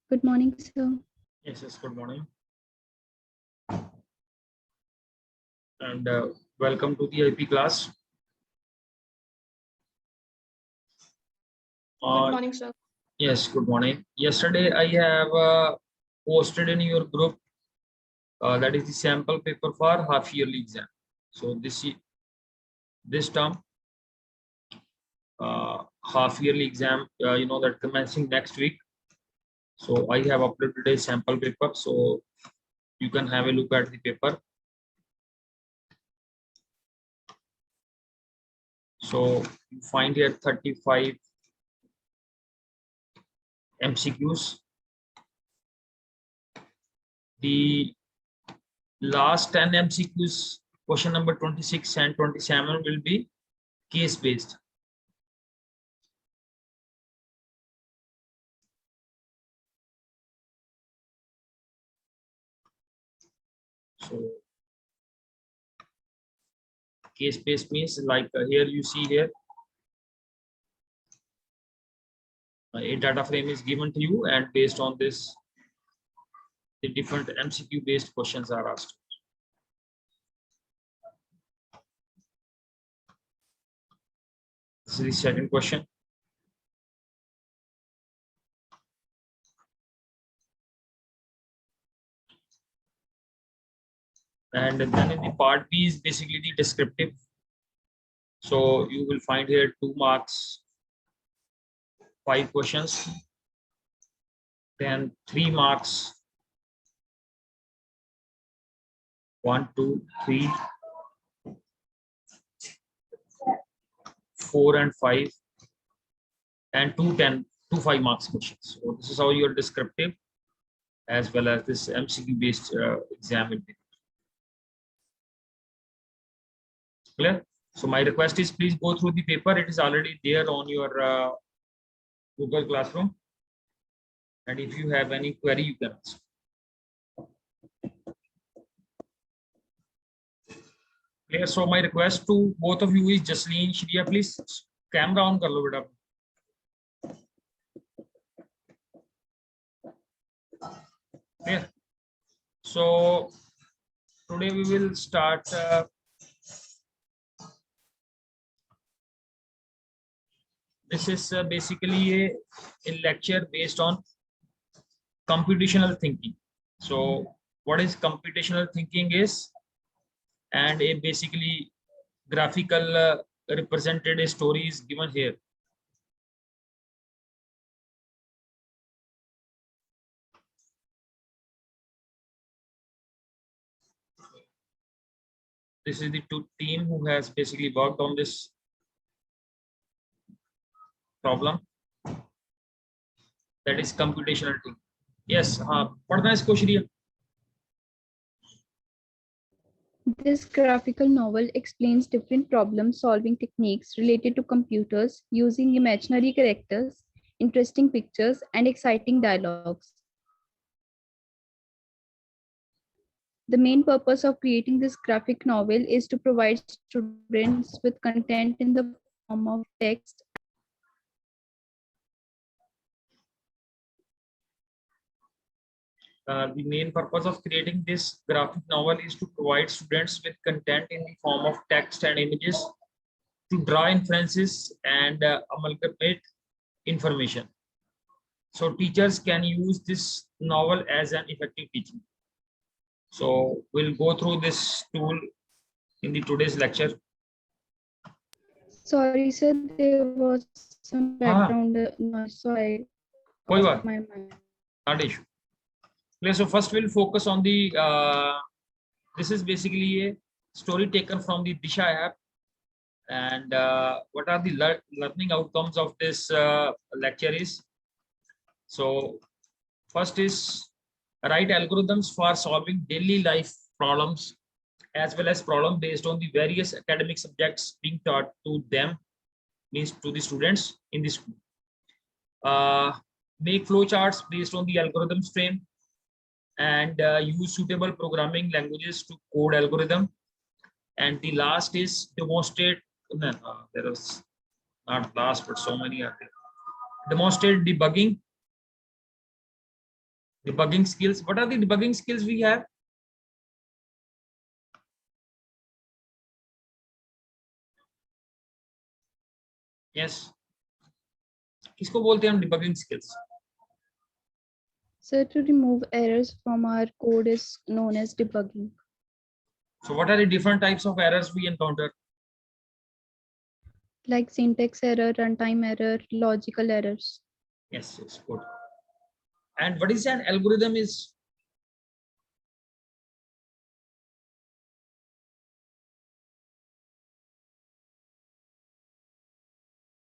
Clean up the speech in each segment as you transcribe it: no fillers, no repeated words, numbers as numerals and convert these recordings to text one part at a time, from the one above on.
Good morning, sir. Yes, good morning. And welcome to the IP class. Good morning, sir. Yes, good morning. Yesterday I have posted in your group that is the sample paper for half yearly exam. So this term half yearly exam, that commencing next week. So I have uploaded today's sample paper, so you can have a look at the paper. So you find here 35 MCQs. The last 10 MCQs, question number 26 and 27 will be case based. So case based means like here you see here a data frame is given to you, and based on this the different MCQ based questions are asked. This is the second question. And then in the part B is basically the descriptive. So you will find here 2 marks, 5 questions, then 3 marks, 1, 2, 3, 4 and 5, and 2 5 marks questions. So this is how your descriptive as well as this MCQ based exam will be. Clear? So my request is please go through the paper. It is already there on your Google Classroom. And if you have any query, you can ask. Clear? So my request to both of you is Jasleen, Shriya, please camera on kar lo beta. Clear? So today we will start this is basically a lecture based on computational thinking. So what is computational thinking is, and a basically graphical represented story is given here. This is the team who has basically worked on this problem, that is computational thinking. Yes, पढ़ना है इसको Shriya. This graphical novel explains different problem-solving techniques related to computers using imaginary characters, interesting pictures, and exciting dialogues. The main purpose of creating this graphic novel is to provide students with content in the form of text. The main purpose of creating this graphic novel is to provide students with content in the form of text and images to draw inferences and amalgamate information. So teachers can use this novel as an effective teaching. So we'll go through this tool in the today's lecture. Sorry, sir, there was some background noise, so I off my mind. Not issue. So first we'll focus on the this is basically a story taken from the Disha app, and what are the learning outcomes of this lecture is. So first is write algorithms for solving daily life problems as well as problem based on the various academic subjects being taught to them, means to the students in the school. Make flowcharts based on the algorithms frame, and use suitable programming languages to code algorithm. And the last is demonstrate, there is not last but so many are there. Demonstrate debugging Debugging skills. What are the debugging skills we have? Yes. किसको बोलते हैं हम debugging skills? So to remove errors from our code is known as debugging. So what are the different types of errors we encounter? Like syntax error, runtime error, logical errors. Yes, it's good. And what is an algorithm is?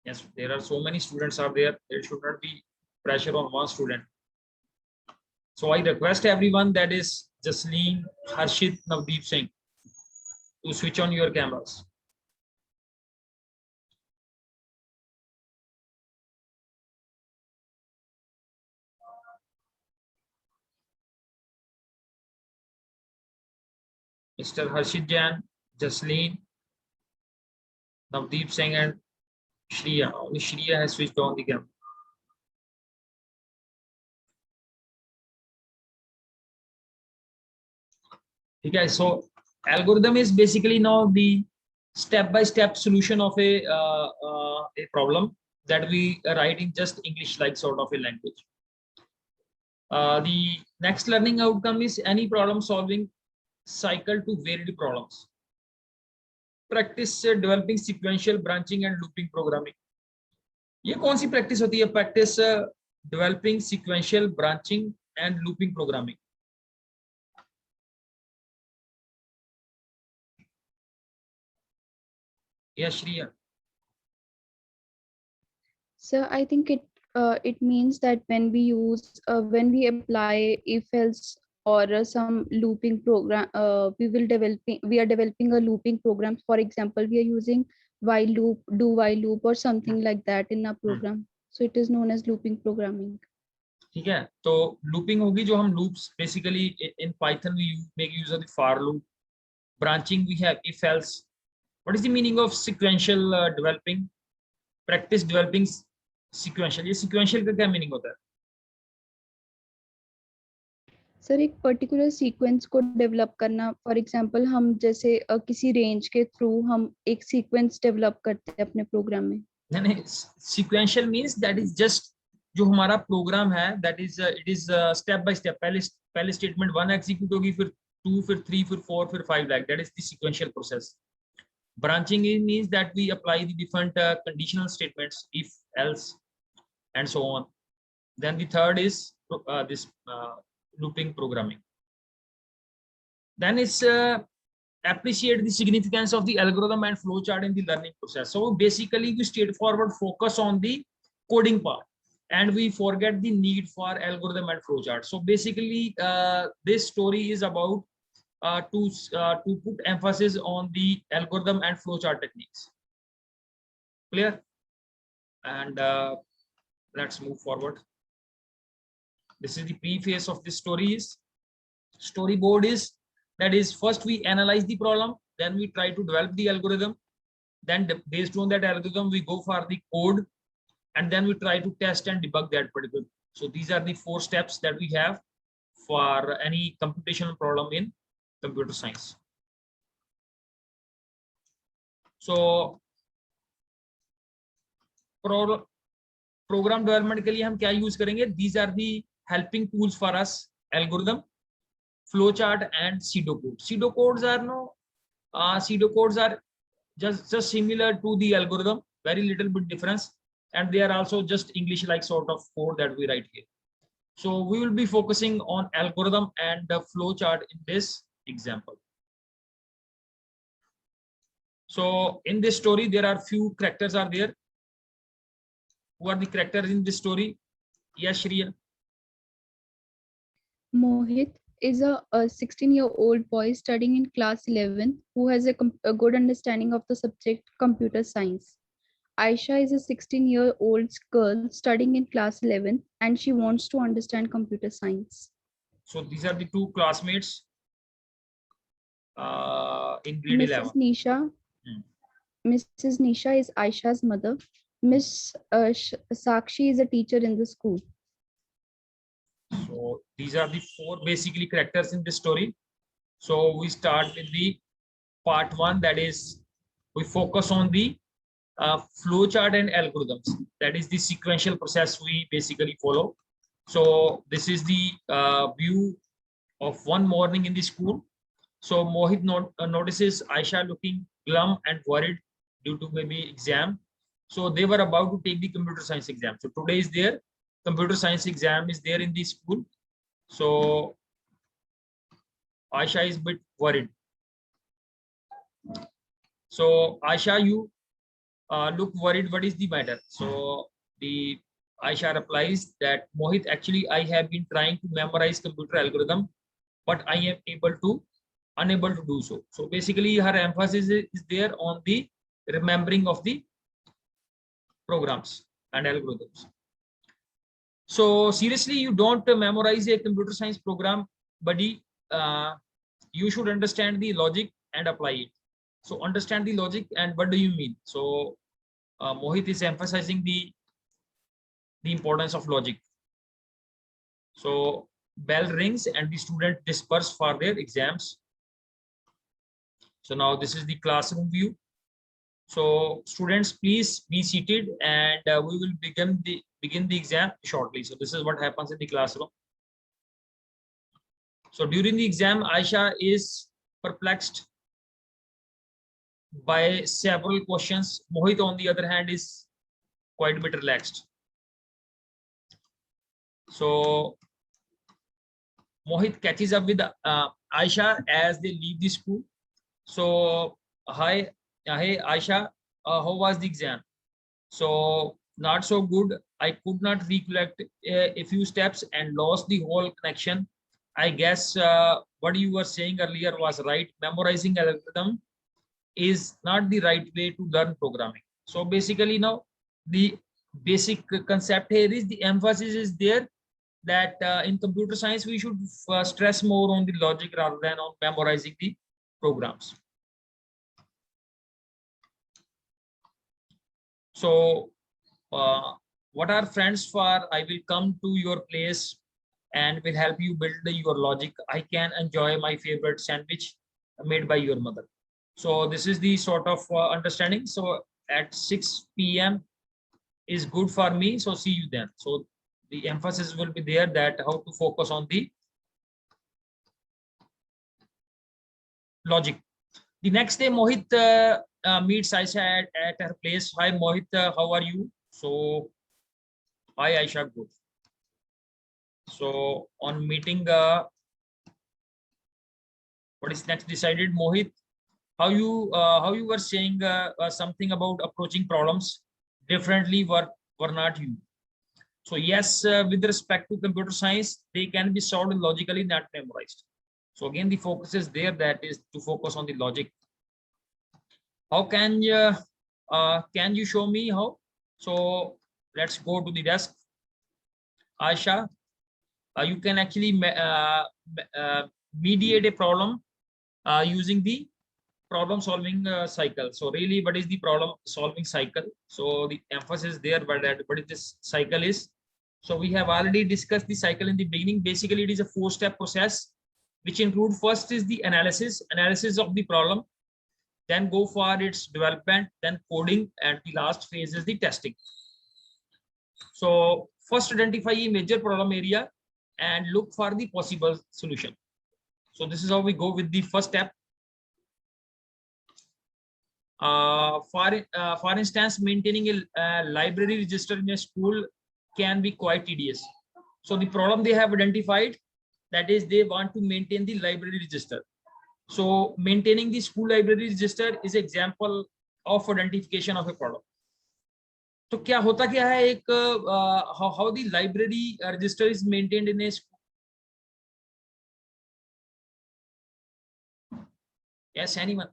Yes, there are so many students are there. There should not be pressure on one student. So I request everyone, that is Jasleen, Harshit, Navdeep Singh, to switch on your cameras. Mr. Harshit Jain, Jasleen, Navdeep Singh, and Shriya. Only Shriya has switched on the camera. Okay, so algorithm is basically now the step-by-step solution of a problem that we write in just English-like sort of a language. The next learning outcome is any problem solving cycle to varied problems. Practice developing sequential branching and looping programming. ये कौन सी practice होती है? Practice developing sequential branching and looping programming. Yes, Shriya. So I think it means that when we use when we apply if else or some looping program, we are developing a looping program. For example, we are using while loop, do while loop or something like that in a program. So it is known as looping programming. ठीक है, तो looping होगी जो हम loops basically in Python we make use of the for loop. Branching we have if else. What is the meaning of sequential developing? Practice developing sequential. ये sequential का क्या meaning होता है? सर एक पर्टिकुलर सीक्वेंस को develop करना. For example हम जैसे किसी रेंज के थ्रू हम एक सीक्वेंस डेवलप करते हैं अपने प्रोग्राम में. नहीं, sequential means that is just जो हमारा प्रोग्राम है, that is it is step by step. पहले स्टेटमेंट 1 एग्जीक्यूट होगी, फिर 2, फिर 3, फिर 4, फिर 5, like that is the sequential process. Branching means that we apply the different conditional statements, if, else, and so on. Then the third is this looping programming. Then it's appreciate the significance of the algorithm and flowchart in the learning process. So basically we straightforward focus on the coding part and we forget the need for algorithm and flowchart. So basically this story is about to put emphasis on the algorithm and flowchart techniques. Clear? And let's move forward. This is the preface of this story. Storyboard is, that is, first we analyze the problem, then we try to develop the algorithm, then based on that algorithm we go for the code, and then we try to test and debug that particular. So these are the 4 steps that we have for any computational problem in computer science. So program development के लिए हम क्या use करेंगे? These are the helping tools for us: algorithm, flowchart, and pseudocode. Pseudocodes are just similar to the algorithm, very little bit difference, and they are also just English like sort of code that we write here. So we will be focusing on algorithm and the flowchart in this example. So in this story there are few characters are there. Who are the characters in this story? Yes, Shriya. Mohit is a 16-year-old boy studying in class 11 who has a good understanding of the subject computer science. Aisha is a 16-year-old girl studying in class 11 and she wants to understand computer science. So these are the 2 classmates in grade 11. Mrs. Nisha is Aisha's mother. Miss Sakshi is a teacher in the school. So these are the four basically characters in this story. So we start with the part one, that is we focus on the flowchart and algorithms. That is the sequential process we basically follow. So this is the view of one morning in the school. So Mohit notices Aisha looking glum and worried due to maybe exam. So they were about to take the computer science exam. So today is their computer science exam is there in the school. So Aisha is a bit worried. So Aisha, you look worried. What is the matter? So the Aisha replies that Mohit, actually I have been trying to memorize computer algorithm, but I am unable to do so. So basically her emphasis is there on the remembering of the programs and algorithms. So seriously, you don't memorize a computer science program, buddy. You should understand the logic and apply it. So understand the logic and what do you mean? So Mohit is emphasizing the importance of logic. So bell rings and the student disperse for their exams. So now this is the classroom view. So students, please be seated, and we will begin the exam shortly. So this is what happens in the classroom. So during the exam, Aisha is perplexed by several questions. Mohit, on the other hand, is quite a bit relaxed. So Mohit catches up with Aisha as they leave the school. So hi Aisha, how was the exam? So not so good. I could not recollect a few steps and lost the whole connection. I guess what you were saying earlier was right. Memorizing algorithm is not the right way to learn programming. So basically now the basic concept here is the emphasis is there that in computer science we should stress more on the logic rather than on memorizing the programs. So what are friends for? I will come to your place and will help you build your logic. I can enjoy my favorite sandwich made by your mother. So this is the sort of understanding. So at 6 p.m. is good for me. So see you then. So the emphasis will be there that how to focus on the logic. The next day, Mohit meets Aisha at her place. Hi, Mohit, how are you? So, hi, Aisha, good. So, on meeting, what is next decided, Mohit? How you were saying something about approaching problems differently were not you. So yes, with respect to computer science, they can be solved logically, not memorized. So again, the focus is there, that is to focus on the logic. How can you show me how? So let's go to the desk. Aisha, you can actually mediate a problem using the problem solving cycle. So really, what is the problem solving cycle? So the emphasis there, but what this cycle is. So we have already discussed the cycle in the beginning. Basically, it is a 4-step process, which include first is the analysis of the problem, then go for its development, then coding, and the last phase is the testing. So first identify a major problem area and look for the possible solution. So this is how we go with the first step. For instance, maintaining a library register in a school can be quite tedious. So the problem they have identified, that is they want to maintain the library register. So maintaining the school library register is example of identification of a problem. तो क्या होता क्या है एक how the library register is maintained in a school? Yes, anyone?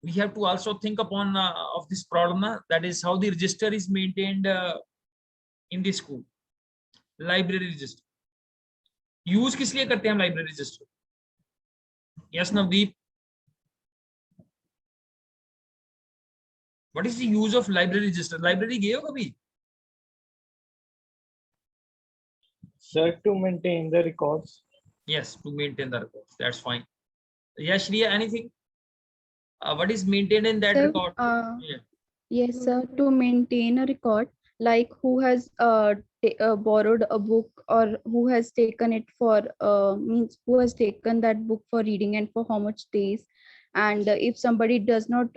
We have to also think upon of this problem, that is how the register is maintained in the school. Library register. Use किस लिए करते हैं हम library register? Yes, Navdeep. What is the use of library register? Library गए हो कभी? Sir, to maintain the records. Yes, to maintain the records. That's fine. Yes, Shriya, anything? What is maintained in that Sir, record? Yeah. yes, sir, to maintain a record, like who has borrowed a book or who has taken it for, means who has taken that book for reading and for how much days. And if somebody does not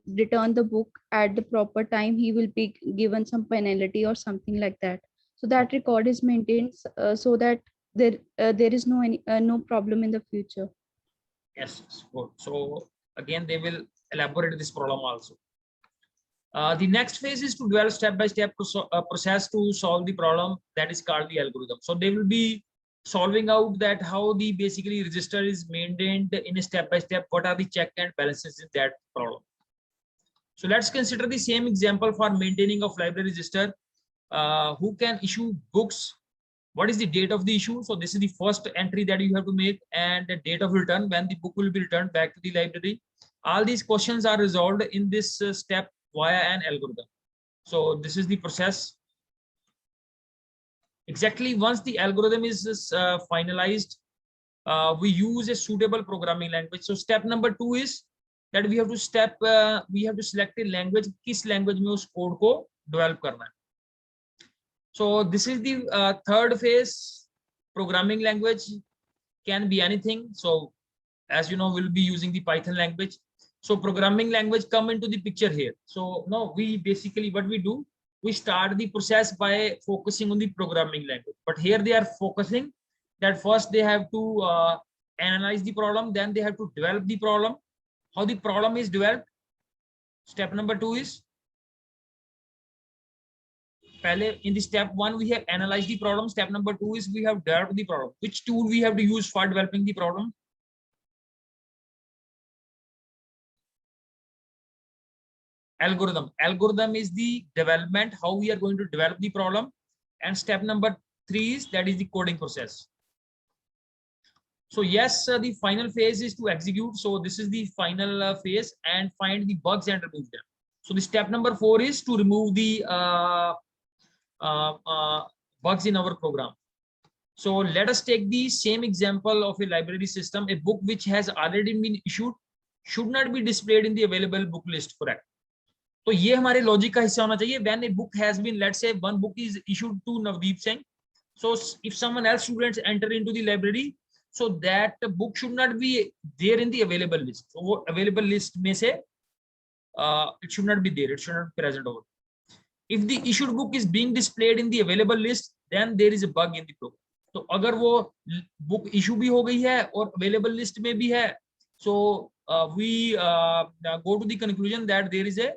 return the book at the proper time, he will be given some penalty or something like that. So that record is maintained so that there is no problem in the future. Yes, good. So again, they will elaborate this problem also. The next phase is to develop step-by-step process to solve the problem that is called the algorithm. So they will be solving out that how the basically register is maintained in a step-by-step. What are the check and balances in that problem? So let's consider the same example for maintaining of library register. Who can issue books? What is the date of the issue? So this is the first entry that you have to make, and the date of return when the book will be returned back to the library. All these questions are resolved in this step via an algorithm. So this is the process. Exactly, once the algorithm is finalized, we use a suitable programming language. So step number 2 is that we have to select a language. किस language में उस code को develop करना है. So this is the third phase. Programming language can be anything. So as you know, we'll be using the Python language. So programming language come into the picture here. So now we basically, what we do, we start the process by focusing on the programming language. But here they are focusing that first they have to analyze the problem, then they have to develop the problem. How the problem is developed? Step number 2 is, in the step 1 we have analyzed the problem. Step number 2 is we have developed the problem. Which tool we have to use for developing the problem? Algorithm is the development, how we are going to develop the problem. And step number 3 is that is the coding process. So yes, the final phase is to execute. So this is the final phase, and find the bugs and remove them. So the step number 4 is to remove the bugs in our program. So let us take the same example of a library system. A book which has already been issued should not be displayed in the available book list, correct? तो ये हमारे logic का हिस्सा होना चाहिए. When a book has been, let's say one book is issued to Navdeep Singh, so if someone else students enter into the library, so that book should not be there in the available list. So वो available list में से it should not be there, it should not be present over. If the issued book is being displayed in the available list, then there is a bug in the program. तो अगर वो book issue भी हो गई है और available list में भी है, so we go to the conclusion that there is a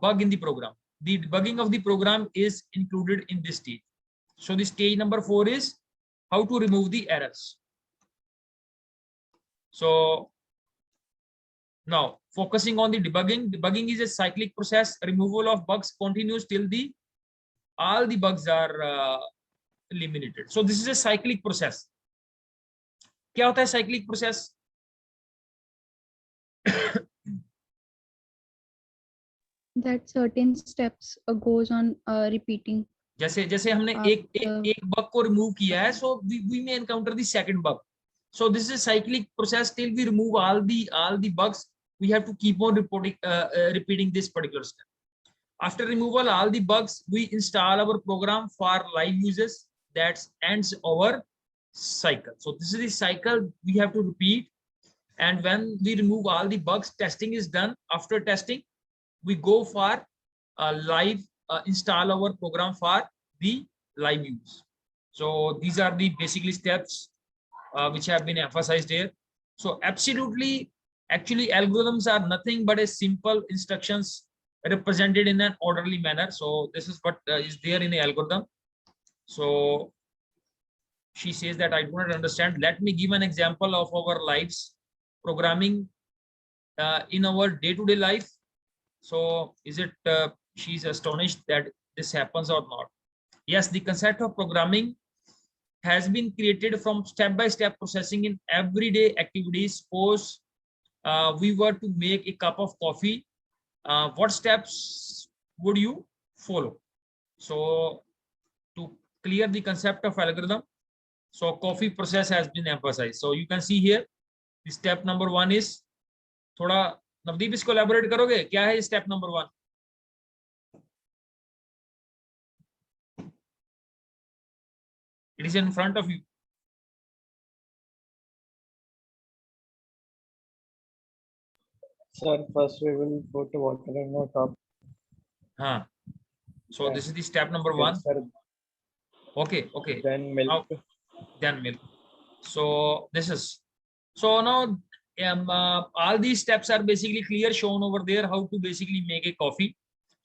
bug in the program. The debugging of the program is included in this stage. So the stage number 4 is how to remove the errors. So now focusing on the debugging. Debugging is a cyclic process. Removal of bugs continues till all the bugs are eliminated. So this is a cyclic process. क्या होता है cyclic process? That certain steps goes on repeating. जैसे हमने एक bug को remove किया है, so we may encounter the second bug. So this is a cyclic process till we remove all the bugs. We have to keep on repeating this particular step. After removal all the bugs, we install our program for live uses. That ends our cycle. So this is the cycle we have to repeat. And when we remove all the bugs, testing is done. After testing, we go for live install our program for the live use. So these are the basically steps which have been emphasized here. So absolutely, actually algorithms are nothing but a simple instructions represented in an orderly manner. So this is what is there in the algorithm. So she says that I do not understand. Let me give an example of our lives programming in our day-to-day life. So is it she's astonished that this happens or not? Yes, the concept of programming has been created from step-by-step processing in everyday activities. Suppose we were to make a cup of coffee, what steps would you follow? So to clear the concept of algorithm. So coffee process has been emphasized. So you can see here, the step number 1 is, थोड़ा नवदीप इसको elaborate करोगे, क्या है step number 1? It is in front of you. Sir, first we will put water in a cup. हाँ. So Yeah. this is the step number Then, 1. sir, Okay. then milk. Now, then milk. So this is, so now all these steps are basically clear, shown over there, how to basically make a coffee.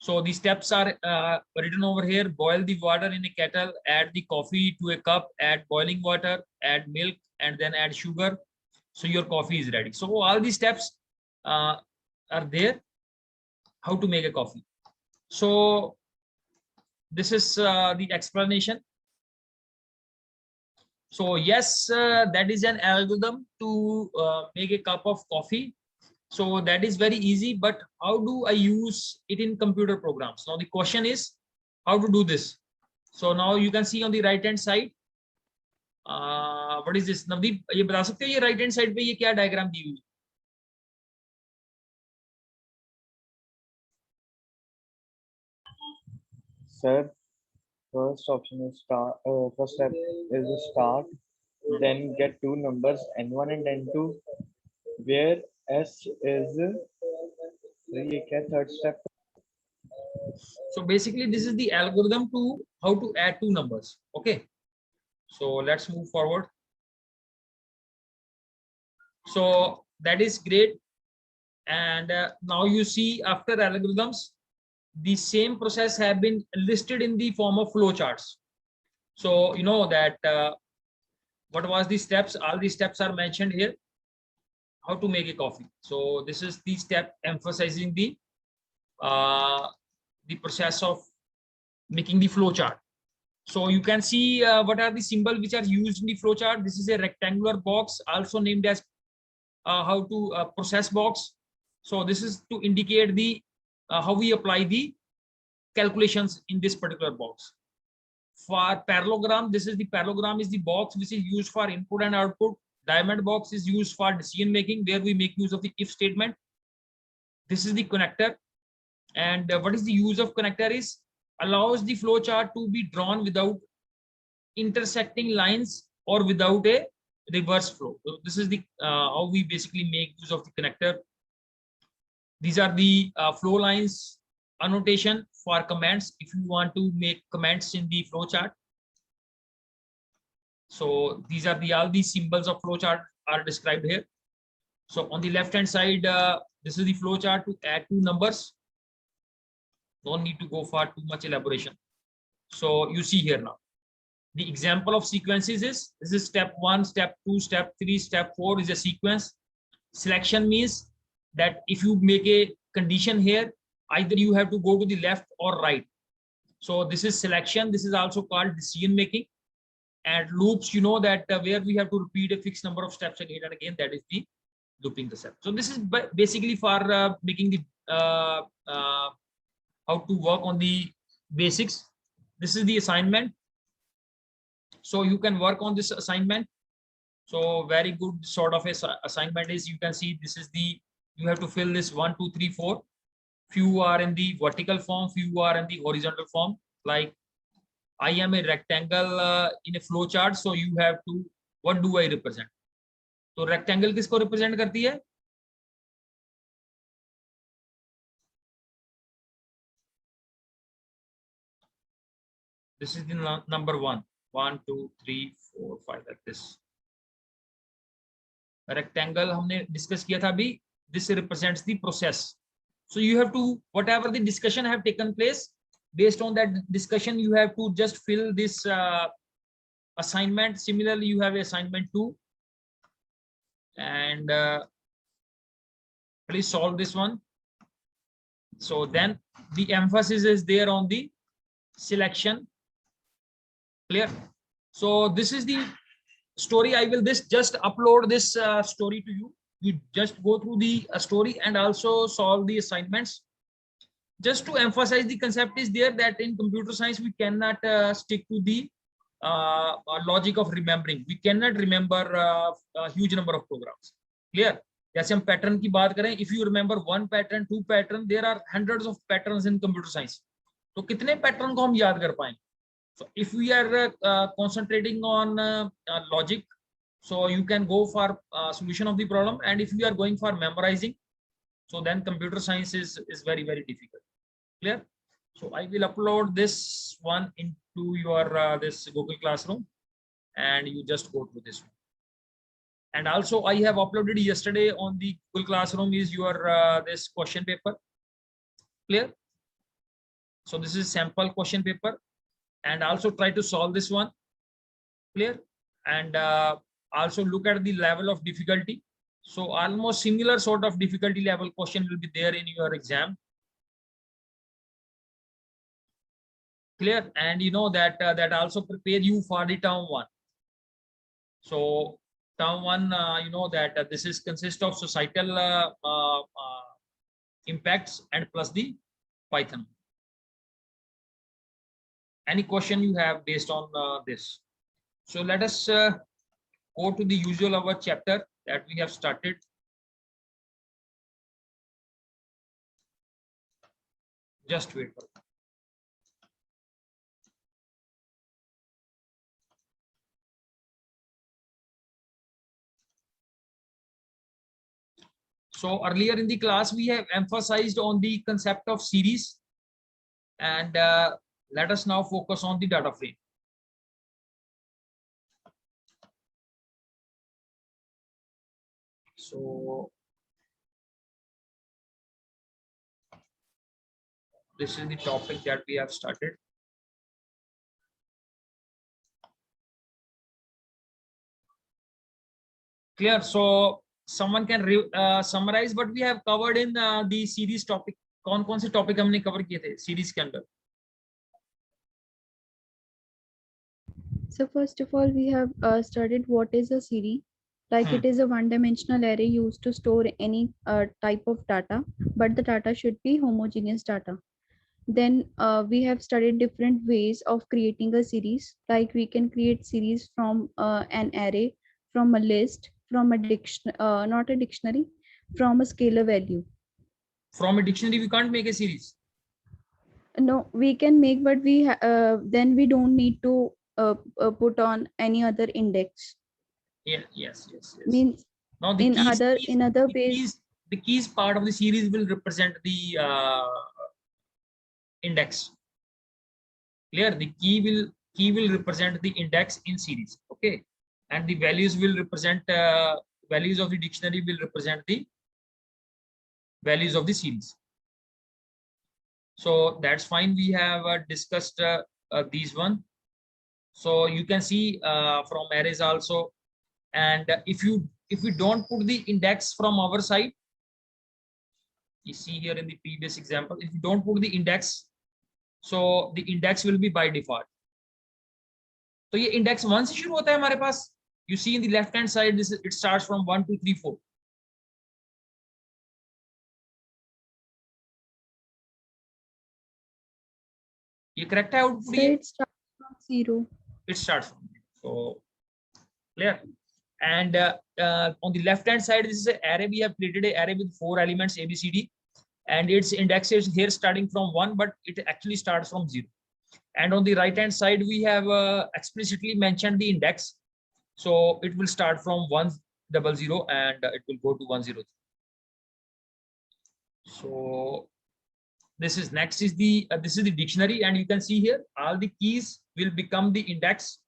So the steps are written over here. Boil the water in a kettle, add the coffee to a cup, add boiling water, add milk, and then add sugar. So your coffee is ready. So all these steps are there, how to make a coffee. So this is the explanation. So yes, that is an algorithm to make a cup of coffee. So that is very easy, but how do I use it in computer programs? Now the question is how to do this. So now you can see on the right hand side, what is this? Navdeep, ये बता सकते हो ये right hand side पे ये क्या diagram दी हुई? Sir, first option is start. First step is start. Then get two numbers n1 and n2, where s is third step. So basically this is the algorithm to how to add two numbers. Okay, so let's move forward. So that is great. And now you see, after algorithms, the same process have been listed in the form of flowcharts. So you know that what was the steps? All the steps are mentioned here. How to make a coffee. So this is the step emphasizing the process of making the flowchart. So you can see what are the symbols which are used in the flowchart. This is a rectangular box, also named as how to process box. So this is to indicate the how we apply the calculations in this particular box. For parallelogram, this is the parallelogram is the box which is used for input and output. Diamond box is used for decision making, where we make use of the if statement. This is the connector. And what is the use of connector is allows the flow chart to be drawn without intersecting lines or without a reverse flow. So this is the how we basically make use of the connector. These are the flow lines annotation for comments if you want to make comments in the flow chart. So these are the all these symbols of flow chart are described here. So on the left hand side, this is the flow chart to add two numbers. No need to go for too much elaboration. So you see here now the example of sequences is, this is step 1, step 2, step 3, step 4 is a sequence. Selection means that if you make a condition here, either you have to go to the left or right. So this is selection. This is also called decision making. And loops, you know that where we have to repeat a fixed number of steps again and again, that is the looping the step. So this is basically for making the how to work on the basics. This is the assignment. So you can work on this assignment. So very good sort of a assignment is, you can see this is the, you have to fill this 1, 2, 3, 4. Few are in the vertical form, few are in the horizontal form. Like I am a rectangle in a flow chart. So you have to, what do I represent? So rectangle किसको represent करती है? This is the number 1. 1, 2, 3, 4, 5 like this. Rectangle हमने discuss किया था अभी. This represents the process. So you have to, whatever the discussion have taken place, based on that discussion, you have to just fill this assignment. Similarly, you have assignment 2, and please solve this one. So then the emphasis is there on the selection. Clear? So this is the story. I will just upload this story to you. You just go through the story and also solve the assignments. Just to emphasize the concept is there that in computer science we cannot stick to the logic of remembering. We cannot remember a huge number of programs. Clear? जैसे हम pattern की बात करें, if you remember one pattern, two pattern, there are hundreds of patterns in computer science. तो कितने pattern को हम याद कर पाएंगे? So if we are concentrating on logic, so you can go for solution of the problem, and if you are going for memorizing, so then computer science is very difficult. Clear? So I will upload this one into your this Google Classroom, and you just go to this one. And also I have uploaded yesterday on the Google Classroom is your this question paper. Clear? So this is sample question paper, and also try to solve this one. Clear? And also look at the level of difficulty. So almost similar sort of difficulty level question will be there in your exam. Clear? And you know that that also prepare you for the term one. So term one, you know that this is consist of societal impacts and plus the Python. Any question you have based on this? So let us go to the usual our chapter that we have started. Just wait for that. So earlier in the class, we have emphasized on the concept of series, and let us now focus on the data frame. So this is the topic that we have started. Clear? So someone can summarize what we have covered in the series topic. कौन-कौन से topic हमने cover किए थे series के अंदर? So first of all, we have studied what is a series. Like it is a one-dimensional array used to store any type of data, but the data should be homogeneous data. Then we have studied different ways of creating a series. Like we can create series from an array, from a list, from a dictionary, not a dictionary, from a scalar value. From a dictionary, we can't make a series. No, we can make, but we then we don't need to put on any other index. Yeah, yes. Means now in other ways, the keys part of the series will represent the index. Clear? The key will represent the index in series. Okay, and the values will represent values of the dictionary will represent the values of the series. So that's fine. We have discussed these one. So you can see from arrays also. And if you don't put the index from our side, you see here in the previous example, if you don't put the index, so the index will be by default. So ये index 1 से शुरू होता है हमारे पास. You see in the left hand side, it starts from 1, 2, 3, 4. ये correct है output? it starts from 0. It starts from 0. So clear? And on the left hand side, this is an array. We have created an array with 4 elements A, B, C, D, and its index is here starting from 1, but it actually starts from 0. And on the right hand side, we have explicitly mentioned the index. So it will start from 100 and it will go to 103. So this is next is the this is the dictionary, and you can see here all the keys will become the index.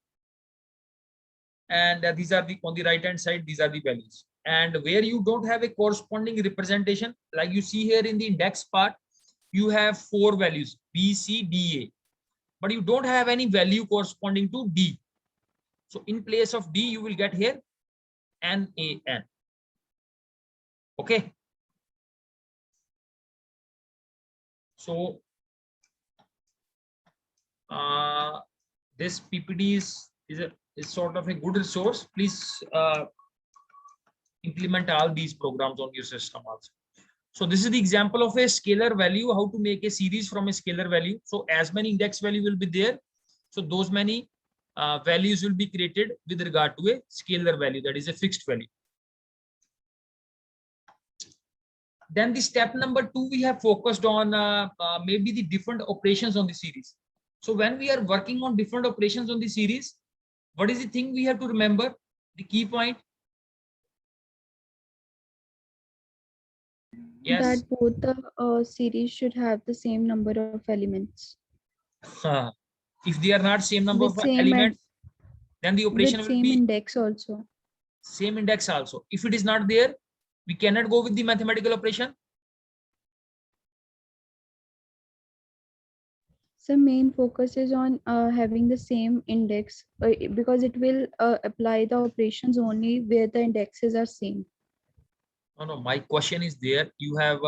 And these are the on the right hand side, these are the values. And where you don't have a corresponding representation, like you see here in the index part, you have 4 values B, C, D, A, but you don't have any value corresponding to D. So in place of D, you will get here N, A, N. Okay. So this PPT is sort of a good resource. Please implement all these programs on your system also. So this is the example of a scalar value, how to make a series from a scalar value. So as many index value will be there, so those many values will be created with regard to a scalar value, that is a fixed value. Then the step number 2, we have focused on maybe the different operations on the series. So when we are working on different operations on the series, what is the thing we have to remember? The key point? Yes. That both the series should have the same number of elements. If they are not same number With of same elements, then the operation with will same be index also. same index also. If it is not there, we cannot go with the mathematical operation. So main focus is on having the same index because it will apply the operations only where the indexes are same. No, my question is there. You have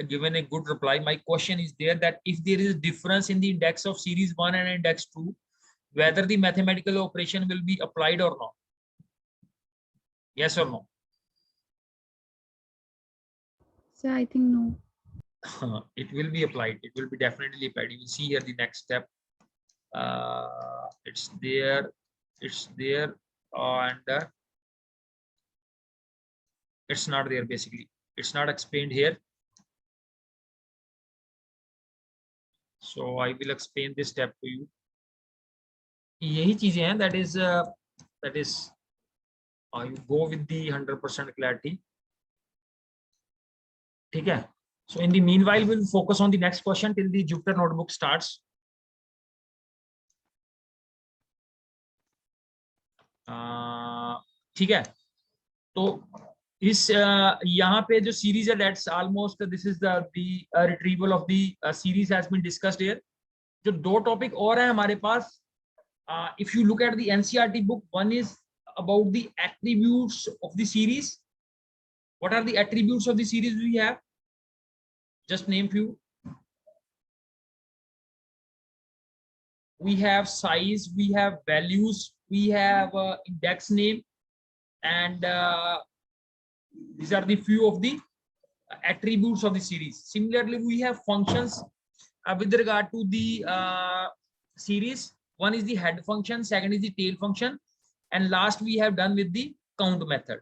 given a good reply. My question is there that if there is a difference in the index of series 1 and index 2, whether the mathematical operation will be applied or not. Yes or no? So I think no. It will be applied. It will be definitely applied. You will see here the next step. It's there. It's there. And it's not there basically. It's not explained here. So I will explain this step to you. यही चीजें हैं, that is you go with the 100% clarity. ठीक है? So in the meanwhile, we'll focus on the next question till the Jupyter notebook starts. ठीक है? तो इस यहाँ पे जो series है, that's almost this is the retrieval of the series has been discussed here. जो दो topic और हैं हमारे पास. If you look at the NCERT book, one is about the attributes of the series. What are the attributes of the series we have? Just name few. We have size, we have values, we have index name, and these are the few of the attributes of the series. Similarly, we have functions with regard to the series. One is the head function, second is the tail function, and last we have done with the count method.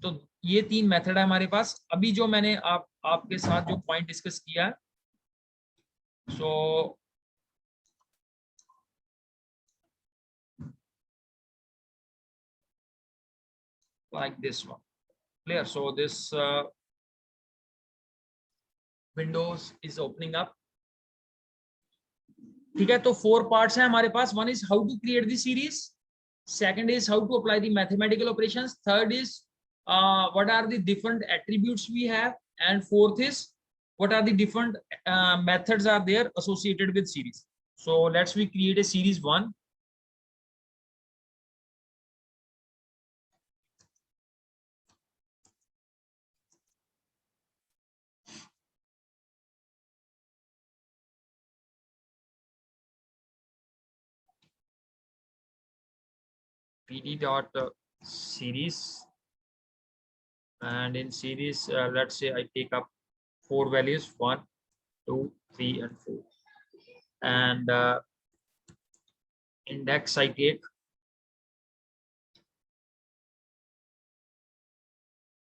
तो ये तीन method है हमारे पास. अभी जो मैंने आपके साथ जो पॉइंट डिस्कस किया है, so like this one, clear? So this windows is opening up. ठीक है? तो 4 parts हैं हमारे पास. One is how to create the series, second is how to apply the mathematical operations, third is what are the different attributes we have, and fourth is what are the different methods are there associated with series. So let's we create a series 1. PD dot series, and in series let's say I take up 4 values, 1, 2, 3, and 4, and index I take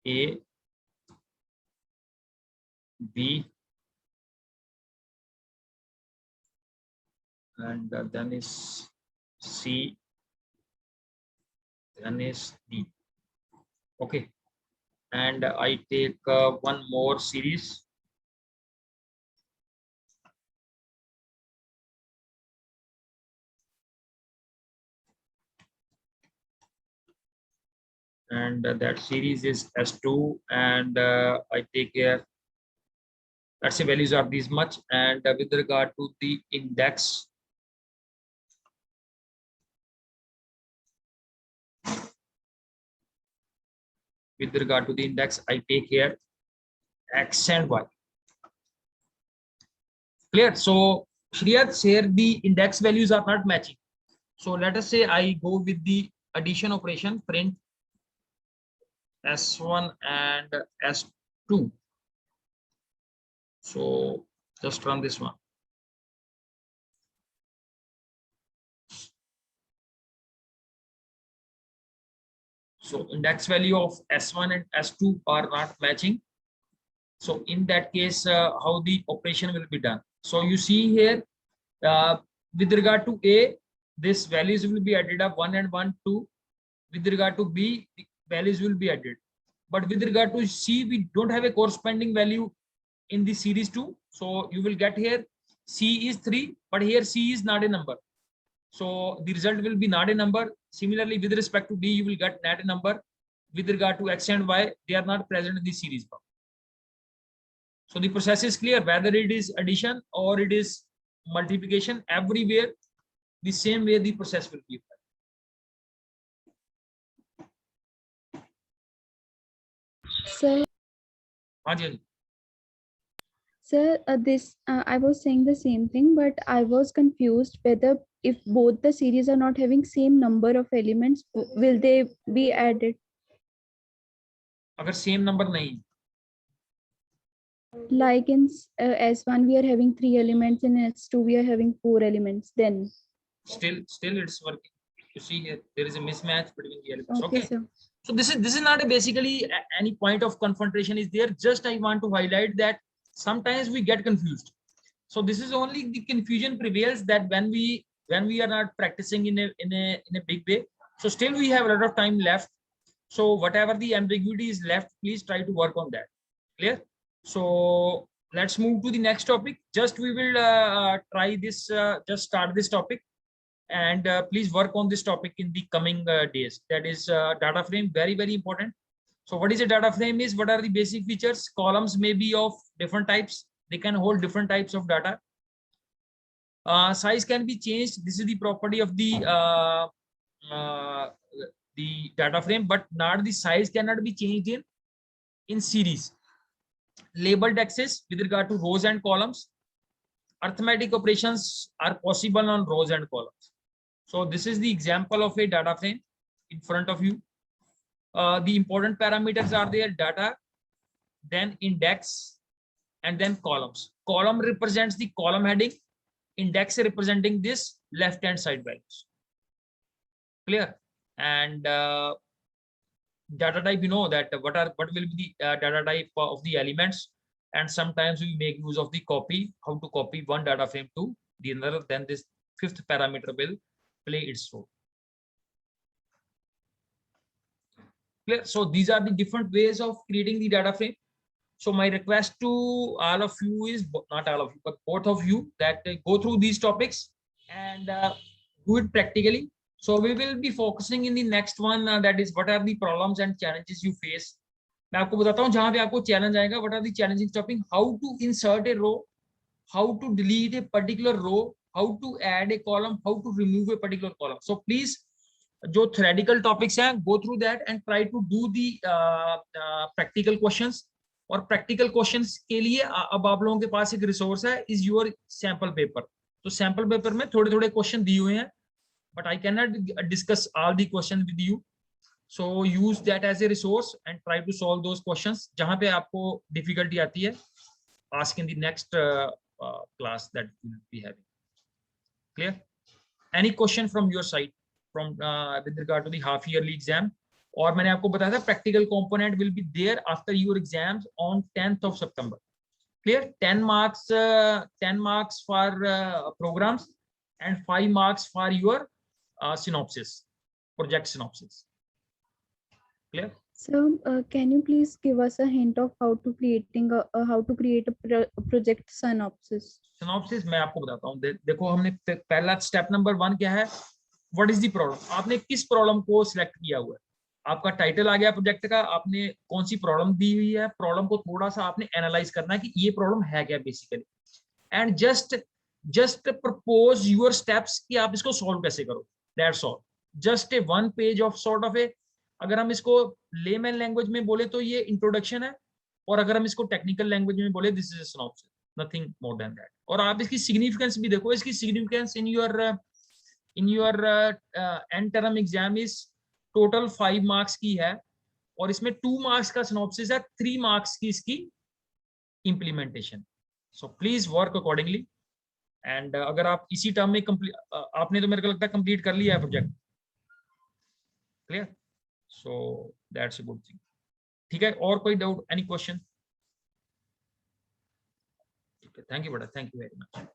A, B, and then is C, then is D. Okay, and I take one more series, and that series is S2, and I take care, let's say values are this much, and with regard to the index, I take here X and Y. Clear? So Shriyat, here the index values are not matching. So let us say I go with the addition operation, print S1 and S2. So just run this one. So index value of S1 and S2 are not matching. So in that case, how the operation will be done? So you see here, with regard to A, this values will be added up 1 and 1, 2. With regard to B, the values will be added. But with regard to C, we don't have a corresponding value in the series 2. So you will get here C is 3, but here C is not a number. So the result will be not a number. Similarly, with respect to D, you will get not a number. With regard to X and Y, they are not present in the series. So the process is clear, whether it is addition or it is multiplication, everywhere the same way the process will be. Sir, हाँ जी, sir, I was saying the same thing, but I was confused whether if both the series are not having same number of elements, will they be added? अगर same number नहीं, Like in S1, we are having 3 elements, in S2, we are having 4 elements. Then, still it's working. You see here, there is a mismatch between the elements. okay, Okay. sir. So this is not a basically any point of confrontation is there. Just I want to highlight that sometimes we get confused. So this is only the confusion prevails that when we are not practicing in a big way. So still we have a lot of time left. So whatever the ambiguity is left, please try to work on that. Clear? So let's move to the next topic. Just we will try this. Just start this topic. And please work on this topic in the coming days. That is data frame, very important. So what is a data frame is, what are the basic features? Columns may be of different types, they can hold different types of data. Size can be changed. This is the property of the data frame, but not the size cannot be changed in series. Labeled axis with regard to rows and columns. Arithmetic operations are possible on rows and columns. So this is the example of a data frame in front of you. The important parameters are there: data, then index, and then columns. Column represents the column heading, index representing this left hand side values. Clear? And data type, you know that what will be the data type of the elements, and sometimes we make use of the copy, how to copy one data frame to the another. Then this fifth parameter will play its role. Clear? So these are the different ways of creating the data frame. So my request to all of you is, not all of you, but both of you, that go through these topics and do it practically. So we will be focusing in the next one, that is what are the problems and challenges you face. मैं आपको बताता हूँ जहां पे आपको challenge आएगा, what are the challenging topic, how to insert a row, how to delete a particular row, how to add a column, how to remove a particular column. So please, जो theoretical topics हैं, go through that and try to do the practical questions. और practical questions के लिए अब आप लोगों के पास एक रिसोर्स है, इज योर सैंपल पेपर. तो सैंपल पेपर में थोड़े थोड़े क्वेश्चन दिए हुए हैं, but I can not discuss all the question with you. So use that as a resource and try to solve those questions. जहां पे आपको डिफिकल्टी आती है, ask in the next class that we will be having. Clear? Any question from your side from with regard to the half yearly exam? और मैंने आपको बताया था practical component will be there after your exams on 10th of September. Clear? 10 marks for programs and 5 marks for your synopsis, project synopsis. Clear? So can you please give us a hint of how to create a project synopsis? Synopsis मैं आपको बताता हूँ. देखो, हमने पहला step number 1 क्या है, what is the problem. आपने किस प्रॉब्लम को सिलेक्ट किया हुआ है, आपका टाइटल आ गया प्रोजेक्ट का, आपने कौन सी प्रॉब्लम दी हुई है, प्रॉब्लम को थोड़ा सा आपने एनालाइज करना है कि ये प्रॉब्लम है क्या basically, and just propose your steps कि आप इसको सॉल्व कैसे करो. That's all. Just a 1 page of sort of a, अगर हम इसको लेमैन लैंग्वेज में बोले तो ये इंट्रोडक्शन है, और अगर हम इसको टेक्निकल लैंग्वेज में बोले, this is a synopsis, nothing more than that. और आप इसकी सिग्निफिकेंस भी देखो. इसकी significance in your and term exam is total 5 marks की है, और इसमें 2 मार्क्स का सिनॉप्सिस है, 3 मार्क्स की इसकी implementation. So please work accordingly. And अगर आप इसी टर्म में आपने तो मेरे को लगता है कंप्लीट कर लिया है project. Clear? So that's a good thing. ठीक है, और कोई डाउट, एनी क्वेश्चन? ठीक है, थैंक यू बेटा, थैंक यू वेरी मच.